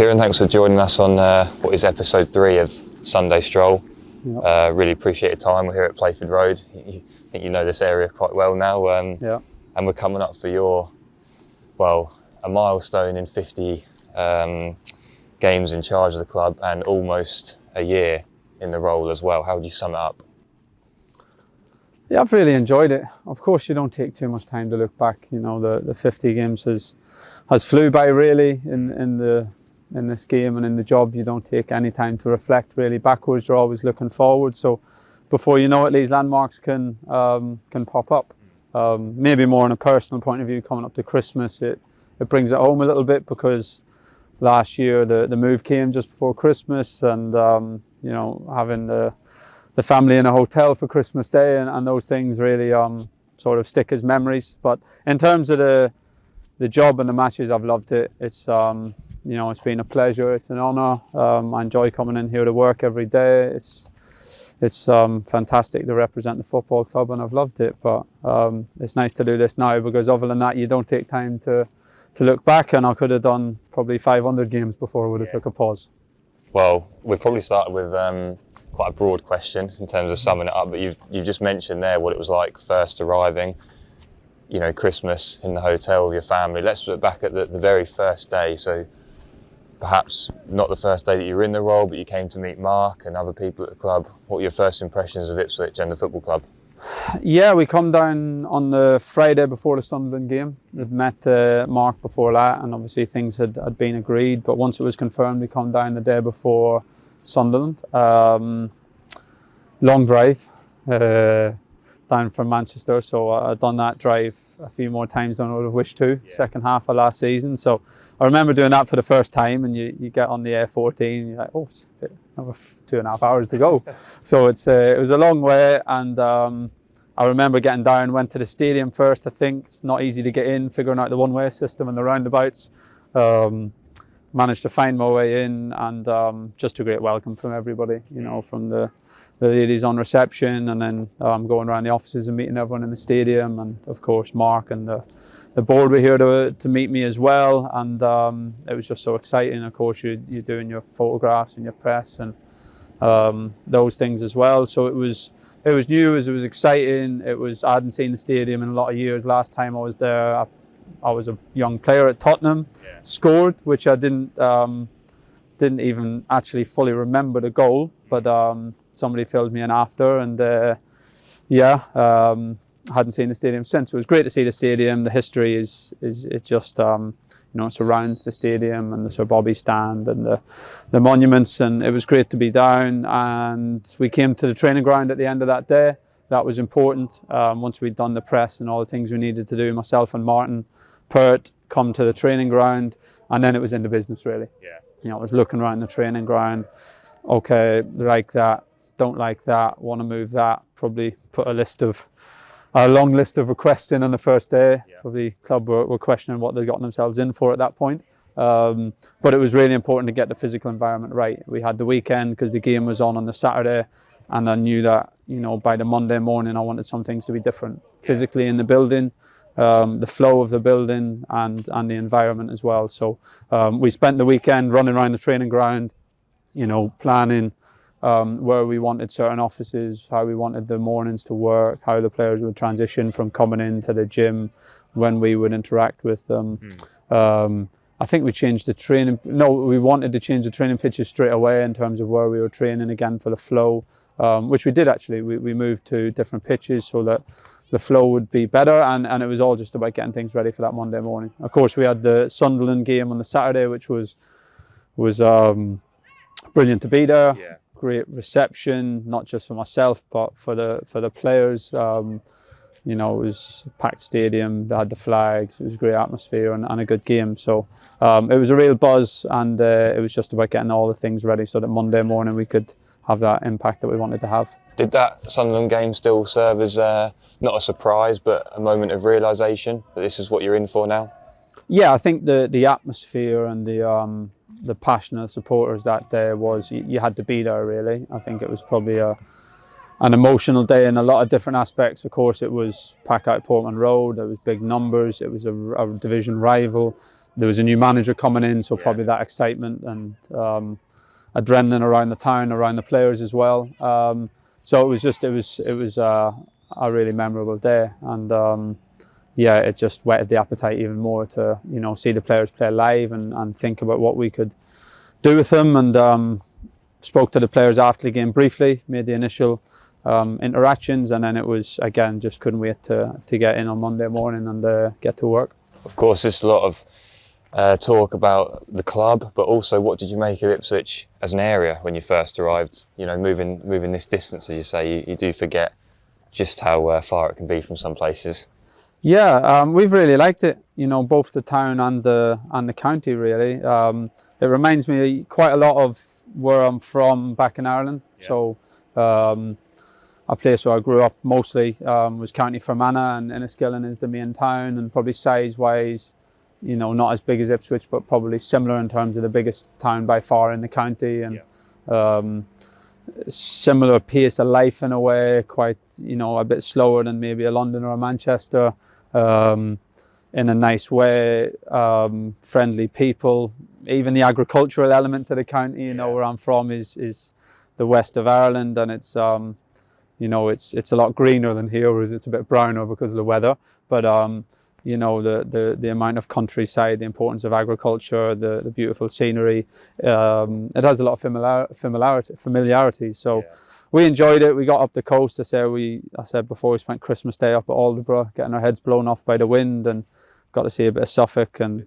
Kieran, thanks for joining us on what is episode 3 of Sunday Stroll. Yep. Really appreciate your time. We're here at Portman Rd. I think you know this area quite well now. Yeah. And we're coming up for your, well, a milestone in 50 games in charge of the club and almost a year in the role as well. How would you sum it up? Yeah, I've really enjoyed it. Of course, you don't take too much time to look back. You know, the 50 games has flew by really in this game and in the job. You don't take any time to reflect really backwards. You're always looking forward. So before you know it, these landmarks can pop up. Maybe more on a personal point of view, coming up to Christmas, it brings it home a little bit, because last year the move came just before Christmas, and you know, having the family in a hotel for Christmas Day and those things really sort of stick as memories. But in terms of the job and the matches, I've loved it. It's you know, it's been a pleasure. It's an honour. I enjoy coming in here to work every day. It's fantastic to represent the football club, and I've loved it. But it's nice to do this now, because other than that, you don't take time to look back, and I could have done probably 500 games before I would have took a pause. Well, we've probably started with quite a broad question in terms of summing it up, but you've just mentioned there what it was like first arriving, you know, Christmas in the hotel with your family. Let's look back at the very first day. So perhaps not the first day that you were in the role, but you came to meet Mark and other people at the club. What were your first impressions of Ipswich and the football club? Yeah, we come down on the Friday before the Sunderland game. We'd met Mark before that, and obviously things had been agreed. But once it was confirmed, we come down the day before Sunderland. Long drive down from Manchester, so I'd done that drive a few more times than I would have wished to. Second half of last season, so I remember doing that for the first time, and you get on the A14, you're like, oh, it's another 2.5 hours to go. So it was a long way, and I remember getting down, went to the stadium first. I think it's not easy to get in, figuring out the one-way system and the roundabouts. Managed to find my way in, and just a great welcome from everybody, you know, from the ladies on reception, and then going around the offices and meeting everyone in the stadium, and of course Mark and the board were here to meet me as well, and it was just so exciting. Of course, you're doing your photographs and your press and those things as well. So it was new, it was exciting. I hadn't seen the stadium in a lot of years. Last time I was there, I was a young player at Tottenham, scored, which I didn't even actually fully remember the goal, but somebody filled me in after, and hadn't seen the stadium since. It was great to see the stadium. The history is it just you know, it surrounds the stadium and the Sir Bobby stand and the monuments, and it was great to be down. And we came to the training ground at the end of that day. That was important. Once we'd done the press and all the things we needed to do, myself and Martin Pert come to the training ground, and then it was into business really. You know, I was looking around the training ground. Okay, like that, don't like that, want to move that. Probably put a long list of requests in on the first day. Probably club were questioning what they'd gotten themselves in for at that point. But it was really important to get the physical environment right. We had the weekend because the game was on the Saturday, and I knew that, you know, by the Monday morning I wanted some things to be different physically in the building, the flow of the building and the environment as well. So we spent the weekend running around the training ground, you know, planning where we wanted certain offices, how we wanted the mornings to work, how the players would transition from coming into the gym, when we would interact with them. I think we changed the training. No, we wanted to change the training pitches straight away in terms of where we were training again for the flow, which we did actually. We moved to different pitches so that the flow would be better, and it was all just about getting things ready for that Monday morning. Of course, we had the Sunderland game on the Saturday, which was brilliant to be there. Great reception, not just for myself but for the players. You know, it was a packed stadium. They had the flags. It was a great atmosphere and a good game. So it was a real buzz, and it was just about getting all the things ready so that Monday morning we could have that impact that we wanted to have. Did that Sunderland game still serve as not a surprise but a moment of realisation that this is what you're in for now? Yeah, I think the atmosphere and the passion of the supporters that day was, you had to be there really. I think it was probably an emotional day in a lot of different aspects. Of course, it was pack out Portman Rd, there was big numbers, it was a division rival. there was a new manager coming in, so probably that excitement and adrenaline around the town, around the players as well. So it was a really memorable day, and yeah, it just whetted the appetite even more to see the players play live and think about what we could do with them. And spoke to the players after the game briefly, made the initial interactions, and then it was again just couldn't wait to get in on Monday morning and get to work. Of course, there's a lot of talk about the club, but also what did you make of Ipswich as an area when you first arrived? Moving this distance, as you say, you do forget just how far it can be from some places. Yeah, we've really liked it. Both the town and the county really. It reminds me quite a lot of where I'm from back in Ireland. Yeah. So a place where I grew up mostly was County Fermanagh, and Enniskillen is the main town, and probably size-wise, not as big as Ipswich, but probably similar in terms of the biggest town by far in the county, and similar pace of life in a way, quite, a bit slower than maybe a London or a Manchester, in a nice way, friendly people. Even the agricultural element to the county, where I'm from is the west of Ireland, and it's it's a lot greener than here, whereas it's a bit browner because of the weather. But the amount of countryside, the importance of agriculture, the beautiful scenery, it has a lot of familiarity. So we enjoyed it. We got up the coast. I said before, we spent Christmas Day up at Aldeburgh, getting our heads blown off by the wind, and got to see a bit of Suffolk and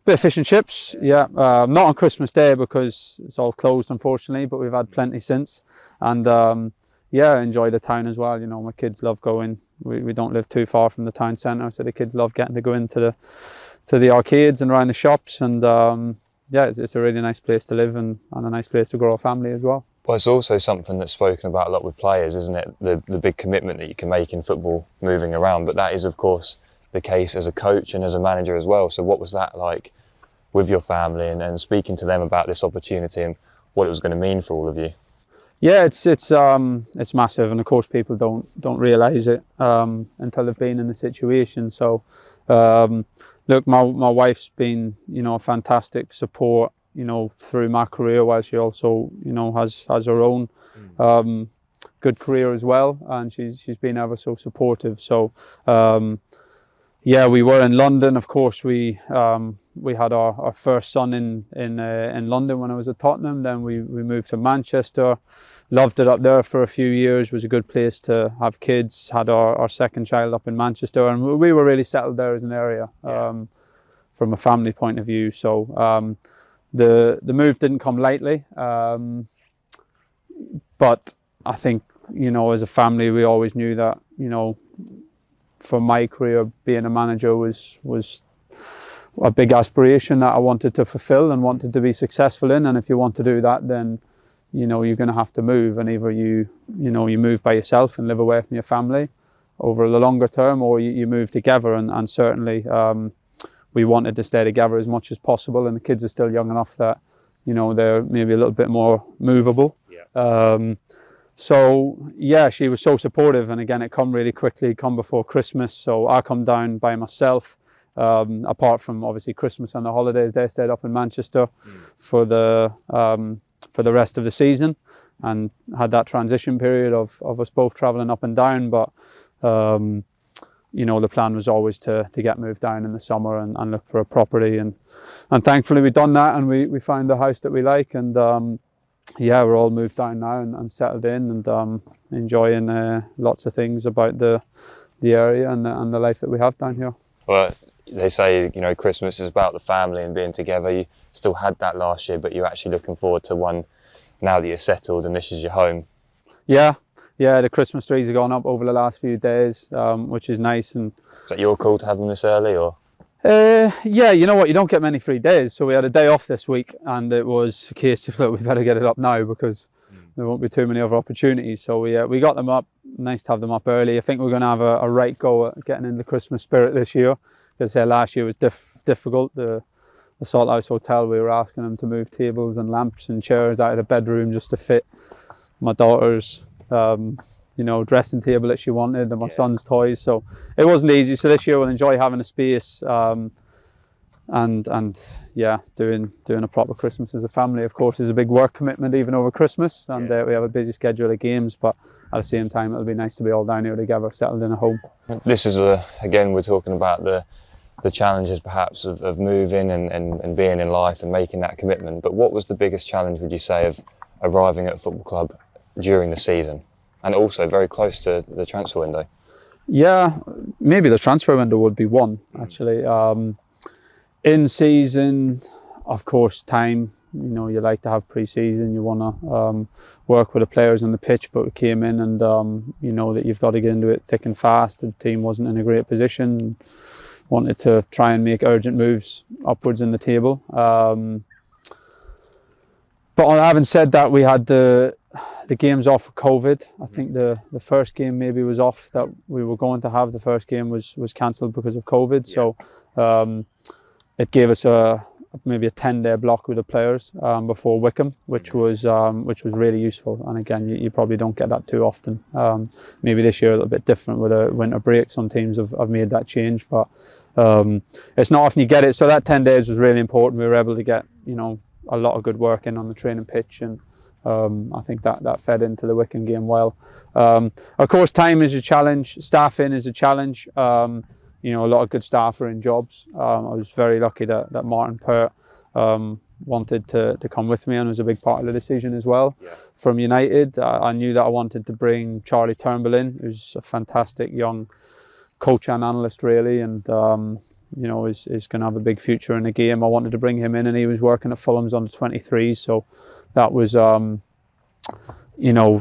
bit of fish and chips. Yeah, not on Christmas Day because it's all closed, unfortunately, but we've had plenty since. And yeah, enjoy the town as well. My kids love going. We don't live too far from the town centre, so the kids love getting to go into the arcades and around the shops. And yeah, it's a really nice place to live and a nice place to grow a family as well. Well, it's also something that's spoken about a lot with players, isn't it? The big commitment that you can make in football, moving around. But that is, of course, the case as a coach and as a manager as well. So what was that like with your family and speaking to them about this opportunity and what it was going to mean for all of you? Yeah, it's massive, and of course people don't realise it until they've been in the situation. So look, my wife's been a fantastic support through my career, while she also has her own good career as well, and she's been ever so supportive. So yeah, we were in London. Of course, we had our first son in London when I was at Tottenham. Then we moved to Manchester. Loved it up there for a few years. Was a good place to have kids. Had our second child up in Manchester, and we were really settled there as an area from a family point of view. So the move didn't come lightly, but I think as a family we always knew that for my career, being a manager was a big aspiration that I wanted to fulfill and wanted to be successful in. And if you want to do that, then you're going to have to move, and either you move by yourself and live away from your family over the longer term, or you move together. And certainly we wanted to stay together as much as possible, and the kids are still young enough that they're maybe a little bit more movable. So yeah, she was so supportive, and again, it come really quickly, come before Christmas. So I come down by myself. Apart from obviously Christmas and the holidays, they stayed up in Manchester for the rest of the season, and had that transition period of us both travelling up and down. But the plan was always to get moved down in the summer and look for a property, and thankfully we've done that, and we found a house that we like, and yeah, we're all moved down now and settled in, and enjoying lots of things about the area and the life that we have down here. Well, they say Christmas is about the family and being together. You still had that last year, but you're actually looking forward to one now that you're settled and this is your home. Yeah, the Christmas trees have gone up over the last few days, which is nice. And is that your call to have them this early, or? Yeah, you know what, you don't get many free days, so we had a day off this week, and it was a case of, look, we better get it up now because there won't be too many other opportunities. So we got them up. Nice to have them up early. I think we're going to have a right go at getting in the Christmas spirit this year, because last year was difficult. The Salthouse Hotel, we were asking them to move tables and lamps and chairs out of the bedroom just to fit my daughter's dressing table that she wanted, and my son's toys. So it wasn't easy. So this year we'll enjoy having a space. and yeah, doing a proper Christmas as a family, of course, is a big work commitment even over Christmas, and we have a busy schedule of games, but at the same time it'll be nice to be all down here together, settled in a home. This is again, we're talking about the challenges perhaps of moving and being in life and making that commitment, but what was the biggest challenge, would you say, of arriving at a football club during the season and also very close to the transfer window? Yeah, maybe the transfer window would be one, actually. In season, of course, time, you like to have pre-season, you want to work with the players on the pitch, but we came in and you know that you've got to get into it thick and fast. The team wasn't in a great position, wanted to try and make urgent moves upwards in the table. But having said that, we had the games off for COVID. I think the first game maybe was off that we were going to have. The first game was cancelled because of COVID. So it gave us maybe a 10-day block with the players before Wickham, which was really useful. And again, you probably don't get that too often. Maybe this year a little bit different with a winter break. Some teams have made that change, but it's not often you get it. So that 10 days was really important. We were able to get a lot of good work in on the training pitch, and I think that fed into the Wickham game well. Of course, time is a challenge. Staffing is a challenge. A lot of good staff are in jobs. I was very lucky that Martin Pert wanted to come with me, and was a big part of the decision as well. From United, I knew that I wanted to bring Charlie Turnbull in, who's a fantastic young coach and analyst really, and is going to have a big future in the game. I wanted to bring him in, and he was working at Fulham's under 23s, so that was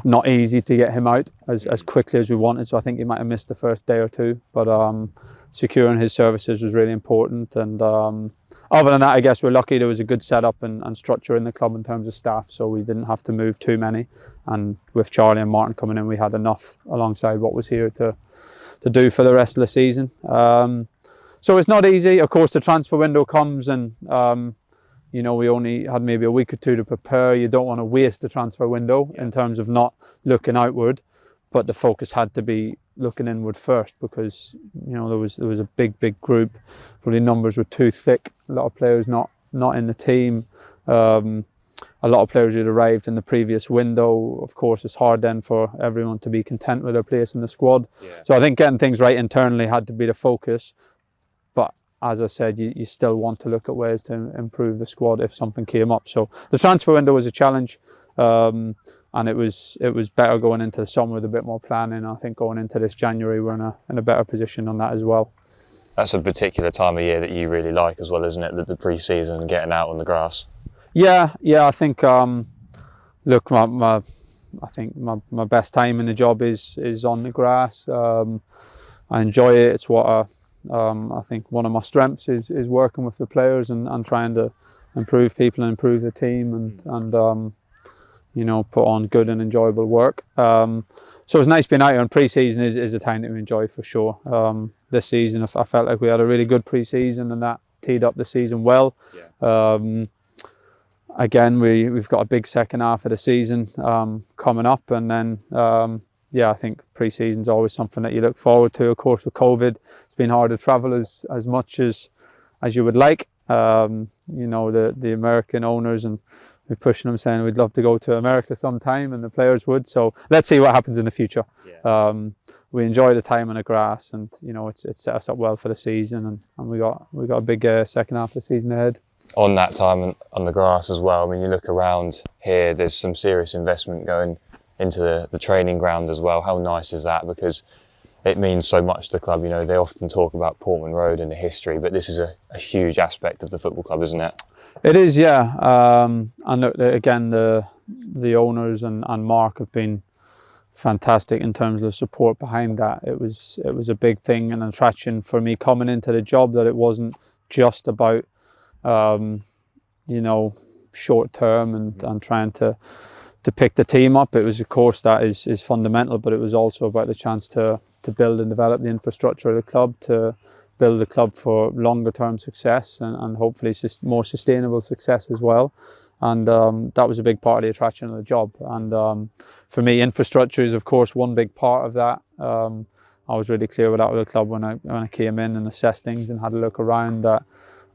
not easy to get him out as quickly as we wanted. So I think he might have missed the first day or two, but securing his services was really important. And other than that, I guess we're lucky there was a good setup and structure in the club in terms of staff, so we didn't have to move too many. And with Charlie and Martin coming in, we had enough alongside what was here to do for the rest of the season. So it's not easy. Of course, the transfer window comes, and we only had maybe a week or two to prepare. You don't want to waste the transfer window in terms of not looking outward, but the focus had to be looking inward first, because there was a big group. Probably numbers were too thick. A lot of players not in the team. A lot of players who had arrived in the previous window. Of course, it's hard then for everyone to be content with their place in the squad. So I think getting things right internally had to be the focus. But as I said, you still want to look at ways to improve the squad if something came up. So the transfer window was a challenge, and it was better going into the summer with a bit more planning. I think going into this January, we're in a better position on that as well. That's a particular time of year that you really like as well, isn't it? The pre-season and getting out on the grass. Yeah. I think look, I think my best time in the job is on the grass. I enjoy it. It's what I think one of my strengths is working with the players and trying to improve people and improve the team and put on good and enjoyable work. So it's nice being out here, and pre-season is a time that we enjoy for sure. This season I felt like we had a really good pre-season, and that teed up the season well. Again, we've got a big second half of the season coming up, and then I think pre-season's always something that you look forward to. Of course, with COVID, it's been hard to travel as much as you would like. The American owners, and we're pushing them, saying we'd love to go to America sometime, and the players would. So let's see what happens in the future. We enjoy the time on the grass, and it's set us up well for the season, and we got a big second half of the season ahead. On that time on the grass as well, I mean, you look around here, there's some serious investment going into the training ground as well. How nice is that? Because it means so much to the club. They often talk about Portman Rd and the history, but this is a huge aspect of the football club, isn't it? It is, yeah. And again, the owners and Mark have been fantastic in terms of the support behind that. It was a big thing, an attraction for me coming into the job, that it wasn't just about short term and trying to pick the team up. It was, of course, that is fundamental, but it was also about the chance to build and develop the infrastructure of the club, to build the club for longer term success and hopefully more sustainable success as well. And that was a big part of the attraction of the job. And for me, infrastructure is, of course, one big part of that. I was really clear with that with the club when I came in and assessed things and had a look around, that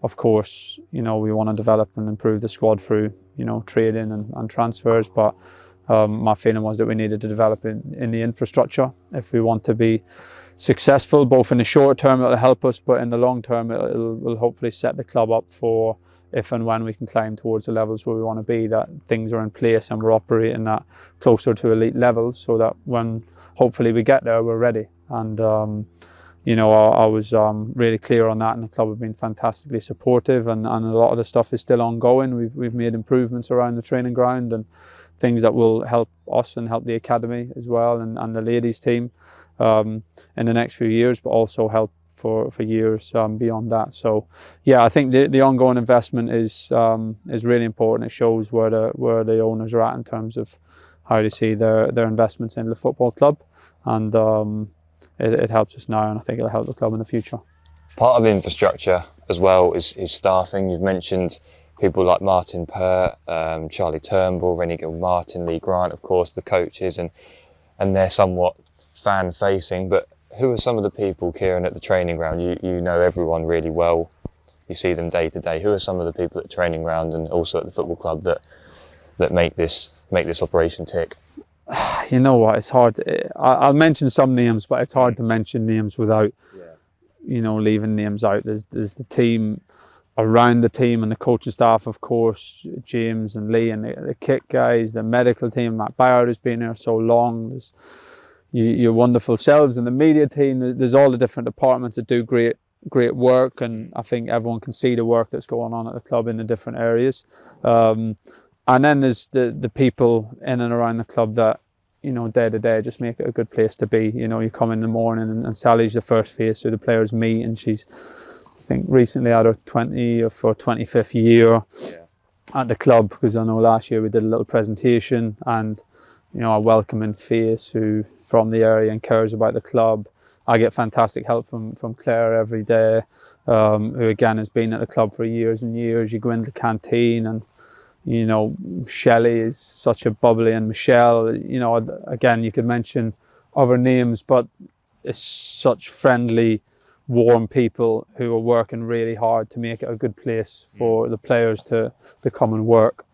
of course, you know, we want to develop and improve the squad through, you know, trading and transfers. But my feeling was that we needed to develop in the infrastructure if we want to be successful. Both in the short term, it'll help us, but in the long term, it will hopefully set the club up for if and when we can climb towards the levels where we want to be, that things are in place and we're operating at closer to elite levels, so that when hopefully we get there, we're ready. And you know, I was really clear on that, and the club have been fantastically supportive, and a lot of the stuff is still ongoing. We've made improvements around the training ground and things that will help us and help the academy as well, and the ladies team in the next few years, but also help for years beyond that. So yeah, I think the ongoing investment is really important. It shows where the owners are at in terms of how they see their investments in the football club, and it helps us now, and I think it'll help the club in the future. Part of infrastructure as well is staffing. You've mentioned people like Martin Pert, Charlie Turnbull, Rennie Gilmartin, Lee Grant, of course, the coaches, and they're somewhat fan-facing. But who are some of the people, Kieran, at the training ground? You know everyone really well. You see them day to day. Who are some of the people at the training ground and also at the football club that make this operation tick? You know what? It's hard. I'll mention some names, but it's hard to mention names without, you know, leaving names out. There's the team around the team and the coaching staff, of course, James and Lee, and the kit guys, the medical team. Matt Bayard has been here so long. There's your wonderful selves and the media team. There's all the different departments that do great work, and I think everyone can see the work that's going on at the club in the different areas. And then there's the people in and around the club that, you know, day to day just make it a good place to be. You know, you come in the morning and Sally's the first face who the players meet, and she's, I think, recently had her 20th or 25th year at the club, because I know last year we did a little presentation, and, you know, a welcoming face who from the area and cares about the club. I get fantastic help from Claire every day, who again has been at the club for years and years. You go into the canteen and, you know, Shelley is such a bubbly, and Michelle, you know, again, you could mention other names, but it's such friendly, warm people who are working really hard to make it a good place for the players to come and work.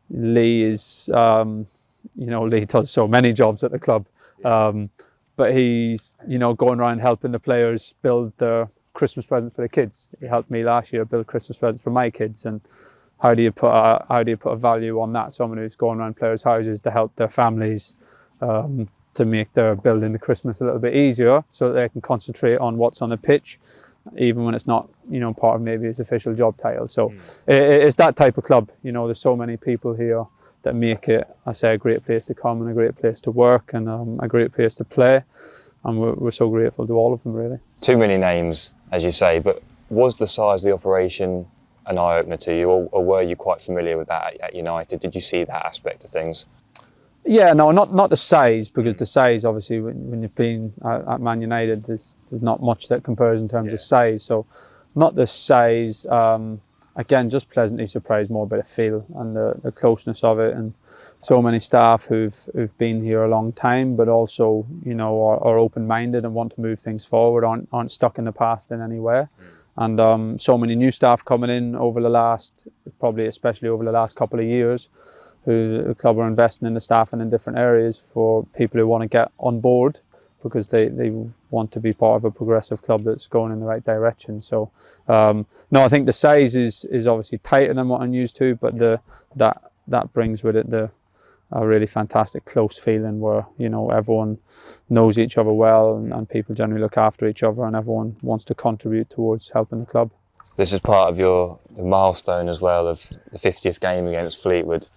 Lee is, you know, Lee does so many jobs at the club, but he's, you know, going around helping the players build their Christmas presents for the kids. He helped me last year build Christmas presents for my kids, and how do you put a value on that? Someone who's going around players' houses to help their families to make their building the Christmas a little bit easier, so that they can concentrate on what's on the pitch, even when it's not, you know, part of maybe his official job title. So it's that type of club. You know, there's so many people here that make it, I say, a great place to come and a great place to work and a great place to play. And we're so grateful to all of them, really. Too many names, as you say, but was the size of the operation an eye-opener to you, or were you quite familiar with that at United? Did you see that aspect of things? Yeah, no, not the size, because the size, obviously, when you've been at Man United, there's not much that compares in terms of size. So not the size. Again, just pleasantly surprised more by the feel and the closeness of it, and so many staff who've been here a long time, but also, you know, are open-minded and want to move things forward, aren't stuck in the past in any way. And so many new staff coming in over the last, probably especially over the last couple of years, who the club are investing in the staff and in different areas for people who want to get on board, because they want to be part of a progressive club that's going in the right direction. So no, I think the size is obviously tighter than what I'm used to, but that brings with it a really fantastic close feeling where, you know, everyone knows each other well, and people generally look after each other, and everyone wants to contribute towards helping the club. This is part of the milestone as well of the 50th game against Fleetwood.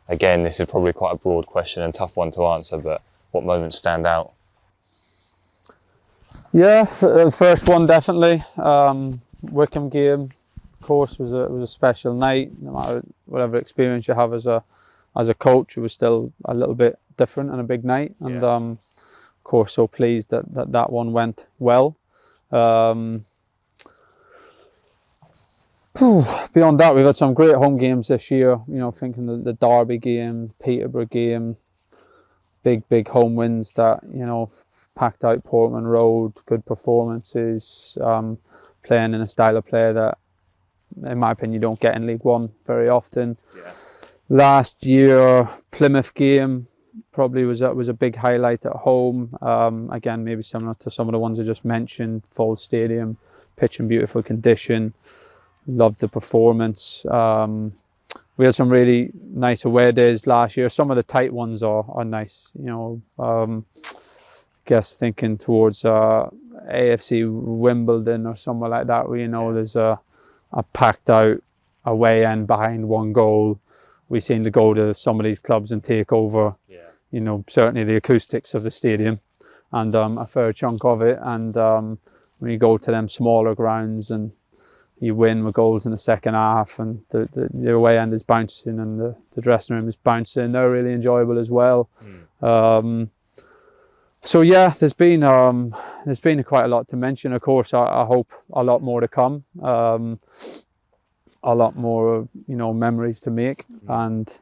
Again, this is probably quite a broad question and tough one to answer, but what moments stand out? Yeah, the first one definitely. Wickham game, of course, was a special night. No matter whatever experience you have as a coach, it was still a little bit different and a big night. And of course, so pleased that one went well. Beyond that, we've had some great home games this year. You know, thinking the Derby game, Peterborough game, big home wins that, you know, packed out Portman Rd, good performances, playing in a style of play that in my opinion, you don't get in League One very often. Yeah. Last year, Plymouth game probably was a big highlight at home. Again, maybe similar to some of the ones I just mentioned. Full stadium, pitch in beautiful condition. Loved the performance. We had some really nice away days last year. Some of the tight ones are nice. Guess thinking towards AFC Wimbledon or somewhere like that, where there's a packed out away end behind one goal. We seem to go to some of these clubs and take over. Yeah. Certainly the acoustics of the stadium, and a fair chunk of it. And when you go to them smaller grounds and you win with goals in the second half, and the away end is bouncing and the dressing room is bouncing, they're really enjoyable as well. So yeah, there's been quite a lot to mention. Of course, I hope a lot more to come, a lot more memories to make, and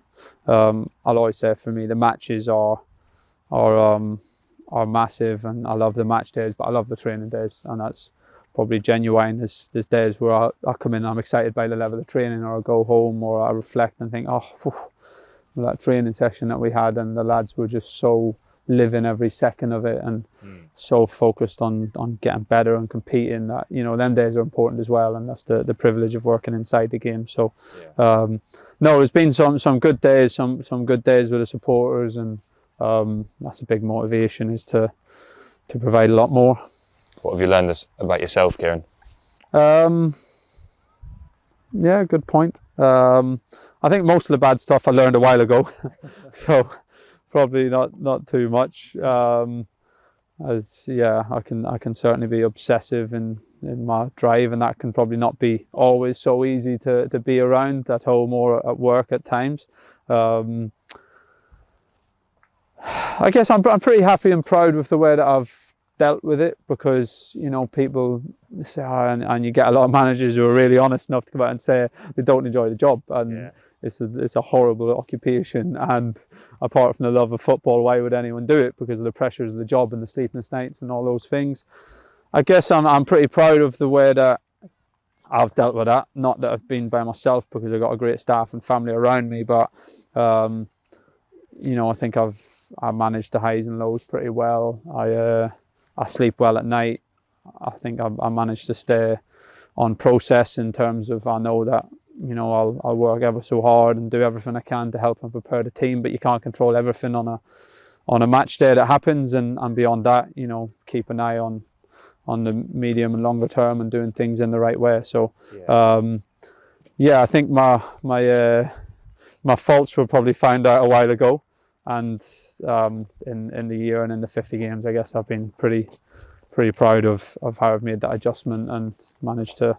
I'll always say for me the matches are massive, and I love the match days, but I love the training days, and that's probably genuine. There's days where I come in, I'm excited by the level of training, or I go home, or I reflect and think, that training session that we had, and the lads were just so living every second of it, and so focused on getting better and competing, that them days are important as well, and that's the privilege of working inside the game. So no, there's been some good days, some good days with the supporters, and that's a big motivation, is to provide a lot more. What have you learned about yourself, Kieran? Yeah, good point. I think most of the bad stuff I learned a while ago, so probably not too much. I can certainly be obsessive in my drive, and that can probably not be always so easy to be around at home or at work at times. I guess I'm pretty happy and proud with the way that I've dealt with it, because people say, and you get a lot of managers who are really honest enough to come out and say they don't enjoy the job, and it's a horrible occupation, and apart from the love of football, why would anyone do it? Because of the pressures of the job and the sleepless nights and all those things. I guess I'm pretty proud of the way that I've dealt with that. Not that I've been by myself, because I've got a great staff and family around me, but I think I've managed the highs and lows pretty well. I sleep well at night. I think I managed to stay on process, in terms of, I know that I'll work ever so hard and do everything I can to help and prepare the team, but you can't control everything on a match day that happens, and beyond that, keep an eye on the medium and longer term and doing things in the right way. So I think my faults were probably found out a while ago, and in the year and in the 50 games, I guess I've been pretty proud of how I've made that adjustment and managed to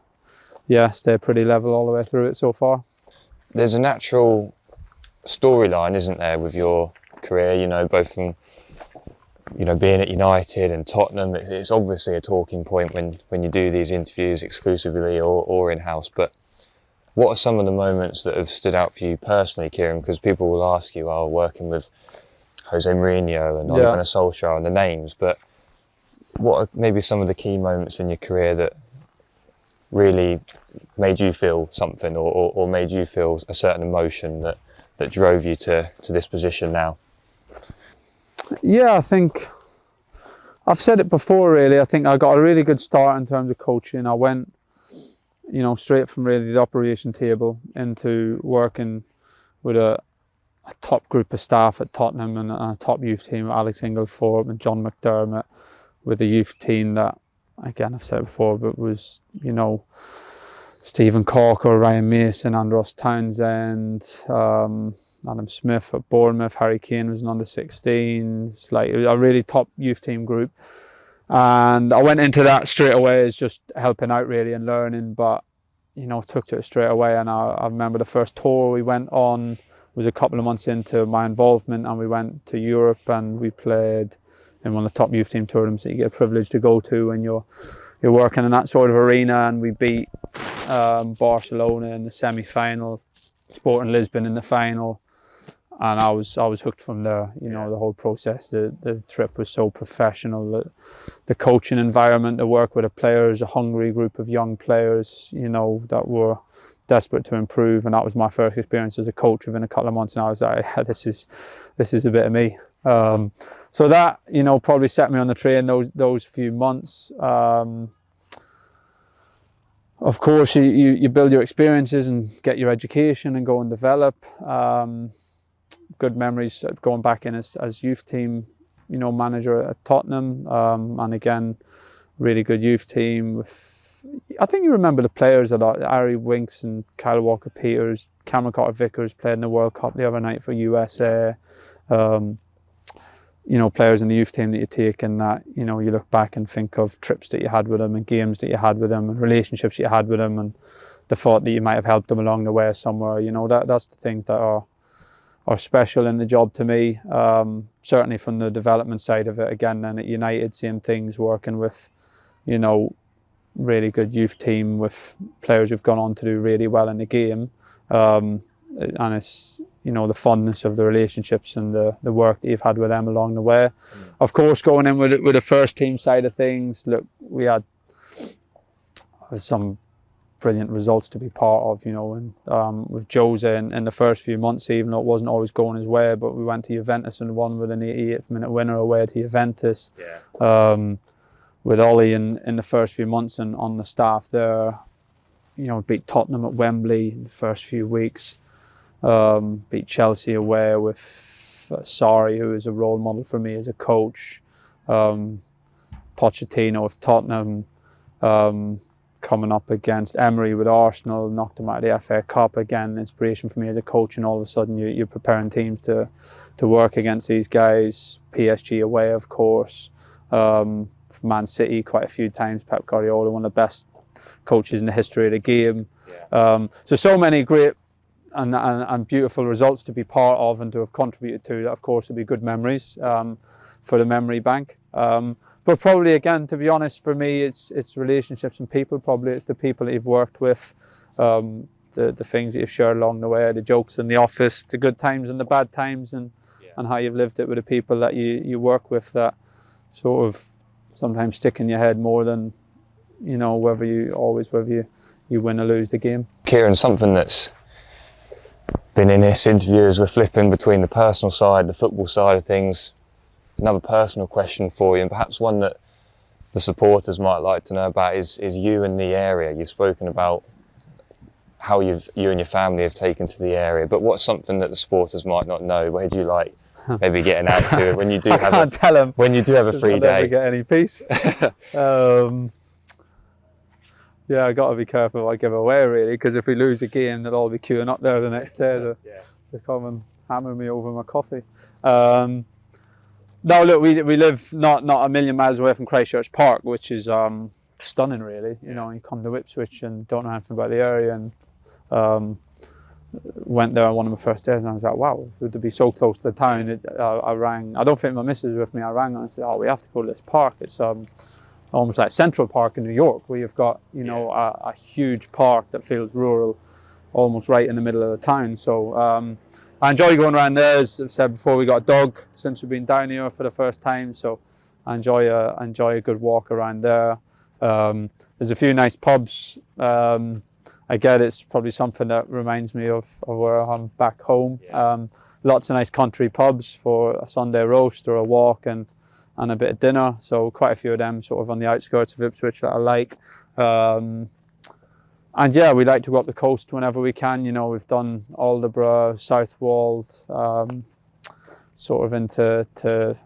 stay pretty level all the way through it so far. There's a natural storyline, isn't there, with your career, both from being at United and Tottenham. It's obviously a talking point when you do these interviews exclusively or in-house, but what are some of the moments that have stood out for you personally, Kieran? Because people will ask you, working with Jose Mourinho and Ole Gunnar Solskjaer and the names, but what are maybe some of the key moments in your career that really made you feel something, or made you feel a certain emotion that drove you to this position now? Yeah, I think I've said it before, really. I think I got a really good start in terms of coaching. I went straight from really the operation table into working with a top group of staff at Tottenham, and a top youth team, Alex Inglethorpe and John McDermott, with a youth team that, again, I've said it before, but was, Stephen Corker, Ryan Mason, Andros Townsend, Adam Smith at Bournemouth, Harry Kane was an under-16. It's like a really top youth team group. And I went into that straight away as just helping out, really, and learning, but, took to it straight away. And I remember the first tour we went on was a couple of months into my involvement, and we went to Europe and we played in one of the top youth team tournaments that you get a privilege to go to when you're working in that sort of arena. And we beat Barcelona in the semi-final, Sporting Lisbon in the final, I was hooked from there. You know, the whole process. The trip was so professional. The coaching environment, the work with the players, a hungry group of young players, you know, that were desperate to improve, and that was my first experience as a coach within a couple of months, and I was like, yeah, this is a bit of me. So that, you know, probably set me on the train those few months. Of course, you build your experiences and get your education and go and develop. Good memories going back in as youth team, you know, manager at Tottenham, and again, really good youth team with, I think you remember the players a lot. Ari Winks and Kyle Walker-Peters, Cameron Carter-Vickers played in the World Cup the other night for USA. You know, players in the youth team that you take, and that, you know, you look back and think of trips that you had with them and games that you had with them and relationships you had with them and the thought that you might have helped them along the way somewhere. You know, that's the things that are special in the job to me. Certainly from the development side of it, again, and at United, seeing things working with, you know, really good youth team with players who've gone on to do really well in the game, and it's, you know, the fondness of the relationships and the work that you've had with them along the way. Of course, going in with the first team side of things, look, we had some brilliant results to be part of, you know, and with Jose in the first few months, even though it wasn't always going his way, but we went to Juventus and won with an 88th minute winner away to Juventus. With Ollie in the first few months and on the staff there, you know, beat Tottenham at Wembley in the first few weeks, beat Chelsea away with Sarri, who is a role model for me as a coach, Pochettino with Tottenham, coming up against Emery with Arsenal, knocked him out of the FA Cup, again, inspiration for me as a coach, and all of a sudden you're preparing teams to work against these guys. PSG away, of course, Man City quite a few times, Pep Guardiola, one of the best coaches in the history of the game. So many great and beautiful results to be part of and to have contributed to, that of course would be good memories for the memory bank. But probably, again, to be honest, for me, it's relationships and people. Probably it's the people that you've worked with, the things that you've shared along the way, the jokes in the office, the good times and the bad times, and how you've lived it with the people that you work with, that sort of sometimes stick in your head more than, you know, whether you win or lose the game. Kieran, something that's been in this interview as we're flipping between the personal side, the football side of things, another personal question for you, and perhaps one that the supporters might like to know about, is you and the area. You've spoken about how you and your family have taken to the area, but what's something that the supporters might not know? Where do you like maybe getting out to when you do have a free day? Never get any peace. Yeah, I got to be careful what I give away, really, because if we lose a game, they'll all be queuing up there the next day to come and hammer me over my coffee. No, look, we live not a million miles away from Christchurch Park, which is stunning, really. You know, you come to Ipswich and don't know anything about the area, and went there on one of my first days, and I was like, wow, to be so close to the town. I rang, I don't think my missus was with me, I rang and I said, oh, we have to go to this park. It's almost like Central Park in New York, where you've got, you know, a huge park that feels rural, almost right in the middle of the town. So I enjoy going around there. As I've said before, we got a dog since we've been down here for the first time, so I enjoy a good walk around there. There's a few nice pubs. Again, it's probably something that reminds me of where I'm back home. Lots of nice country pubs for a Sunday roast or a walk and a bit of dinner. So quite a few of them sort of on the outskirts of Ipswich that I like. And yeah, we like to go up the coast whenever we can. You know, we've done Aldeburgh, Southwold, sort of into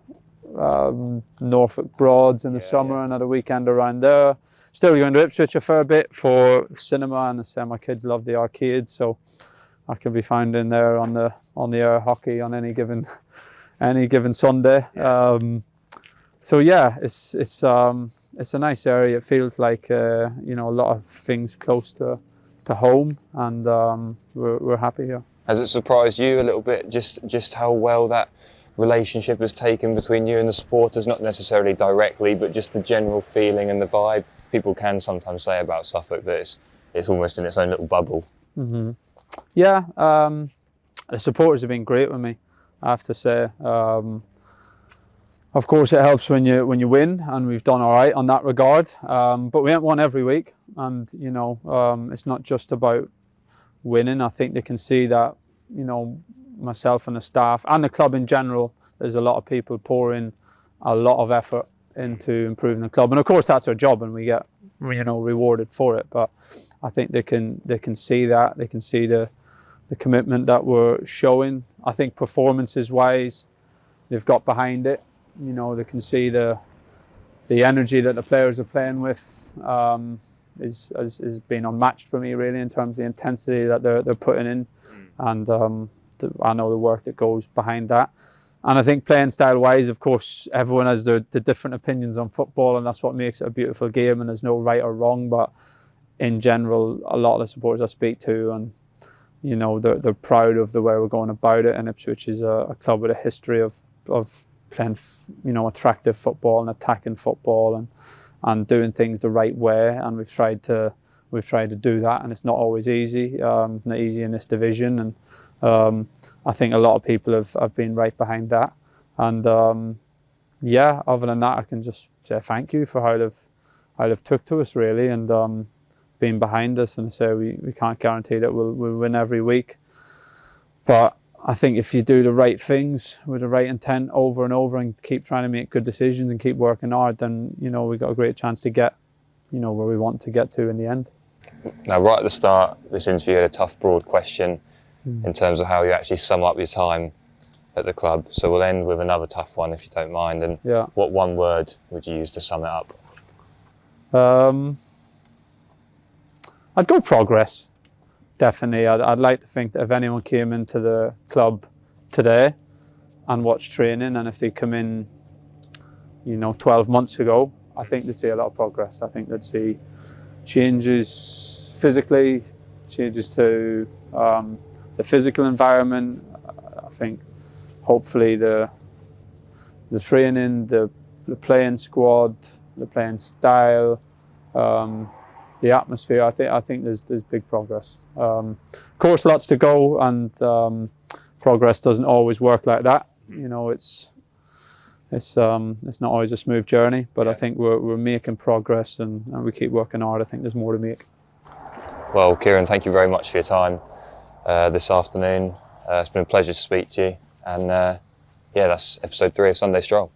Norfolk Broads in the summer, another weekend around there. Still going to Ipswich a fair bit for cinema, and I say my kids love the arcade, so I can be found in there on the air hockey on any given Sunday. So yeah, it's a nice area. It feels like you know, a lot of things close to home, and we're happy here. Has it surprised you a little bit just how well that relationship has taken between you and the supporters? Not necessarily directly, but just the general feeling and the vibe. People can sometimes say about Suffolk that it's almost in its own little bubble. Yeah, the supporters have been great with me, I have to say. Of course, it helps when you win, and we've done all right on that regard. But we haven't won every week, and it's not just about winning. I think they can see that, myself and the staff and the club in general, there's a lot of people pouring a lot of effort into improving the club, and of course that's our job, and we get rewarded for it. But I think they can see that, they can see the commitment that we're showing. I think performances wise, they've got behind it. They can see the energy that the players are playing with is being unmatched for me, really, in terms of the intensity that they're putting in, and I know the work that goes behind that. And I think playing style wise, of course, everyone has the different opinions on football, and that's what makes it a beautiful game, and there's no right or wrong. But in general, a lot of the supporters I speak to, and they're proud of the way we're going about it. And Ipswich is a club with a history of playing attractive football and attacking football and doing things the right way, and we've tried to do that, and it's not always easy. Not easy in this division, and I think a lot of people have been right behind that. And other than that, I can just say thank you for how they've took to us, really, and being behind us. And say we can't guarantee that we'll win every week, but I think if you do the right things with the right intent over and over, and keep trying to make good decisions and keep working hard, then we've got a great chance to get where we want to get to in the end. Now, right at the start, this interview had a tough, broad question in terms of how you actually sum up your time at the club. So we'll end with another tough one, if you don't mind. And what one word would you use to sum it up? I'd go progress. Definitely. I'd like to think that if anyone came into the club today and watched training, and if they come in 12 months ago, I think they'd see a lot of progress. I think they'd see changes physically, changes to the physical environment. I think hopefully the training, the playing squad, the playing style, the atmosphere. I think there's big progress. Of course, lots to go, and progress doesn't always work like that. It's not always a smooth journey, but I think we're making progress, and we keep working hard. I think there's more to make. Well, Kieran, thank you very much for your time this afternoon. It's been a pleasure to speak to you, and that's episode 3 of Sunday Stroll.